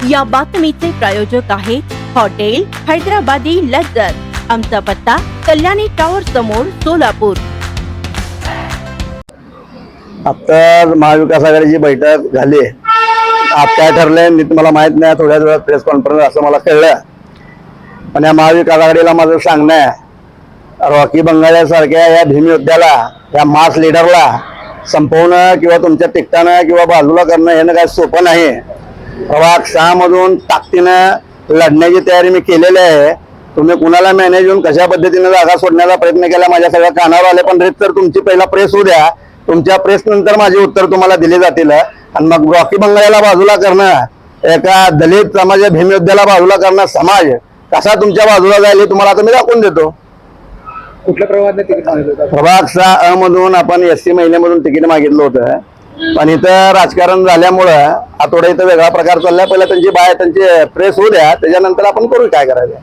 या बातमीचे प्रायोजक आहे हॉटेल हैदराबादी लज्जत। आमचा पत्ता कल्याणी टॉवर समोर सोलापूर। आता महाविकास आघाडीची बैठक झाली। आज काय ठरलंय मी तुम्हाला माहित नाही, थोड्याच वेळात प्रेस कॉन्फरन्स असं मला कळलं। पण या महाविकास आघाडीला माझं सांगणं आहे, रॉकी बंगाल्यासारख्या या भीमयोद्ध्याला, या मास लीडरला संपवणं किंवा तुमच्या तिकटानं किंवा बाजूला करणं हे काही सोपं नाही। प्रभाग 6 मधून ताकदीनं लढण्याची तयारी मी केलेली आहे। तुम्ही कुणाला मॅनेज होऊन कशा पद्धतीने जागा सोडण्याचा प्रयत्न केला माझ्या सगळ्या कानावर आले, पण तर तुमची पहिला प्रेस होऊ द्या। तुमच्या प्रेस नंतर माझे उत्तर तुम्हाला दिले जातील। आणि मग रॉकी बंगाल्याला बाजूला करणं, एका दलित समाज भीमयोद्ध्याला बाजूला करणं, समाज कसा तुमच्या बाजूला जाईल हे तुम्हाला आता मी दाखवून देतो। कुठल्या प्रभागात तिकीट मागितलं होतं? प्रभाग 6 मधून आपण SC महिन्यामधून तिकीट मागितलं होतं, पण इथं राजकारण झाल्यामुळं हा थोडा इथं वेगळा प्रकार चाललाय। पहिला त्यांची प्रेस होऊ द्या, त्याच्यानंतर आपण करू काय करायचं।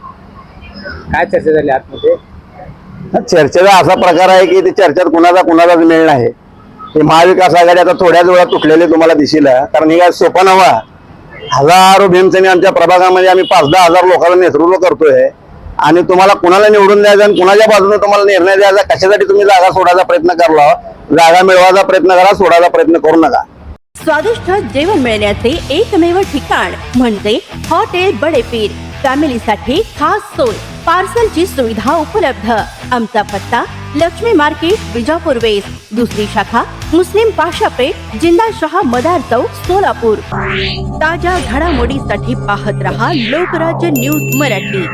काय चर्चा झाली आतमध्ये? चर्चेचा असा प्रकार आहे की ती चर्चेत कुणाचाच मेळ नाही। ही महाविकास आघाडी आता थोड्याच वेळात तुटलेली तुम्हाला दिसेल, कारण ही काय सोपं नव्हा। हजारो भीमसेनी आमच्या प्रभागामध्ये आम्ही 5-10 हजार लोकांना नेतृत्व करतोय, आणि तुम्हाला कुणाला निवडून द्यायचं आणि कुणाच्या बाजूने तुम्हाला निर्णय द्यायचा, कशासाठी तुम्ही जागा सोडायचा प्रयत्न करला? जागा मिळवायचा प्रयत्न करा, सोडायचा प्रयत्न करू नका। स्वादिष्ट जेवण मिळण्याचे एकमेव ठिकाण म्हणजे हॉटेल बडेपीर। फॅमिलीसाठी खास सोय, पार्सलची सुविधा उपलब्ध। आमचा पत्ता लक्ष्मी मार्केट विजापूर वेस्ट, दुसरी शाखा मुस्लिम पाशापेठ, जिंदाशाह मदार चौक सोलापूर। ताज्या घडामोडीसाठी पाहत रहा लोकराज्य न्यूज मराठी।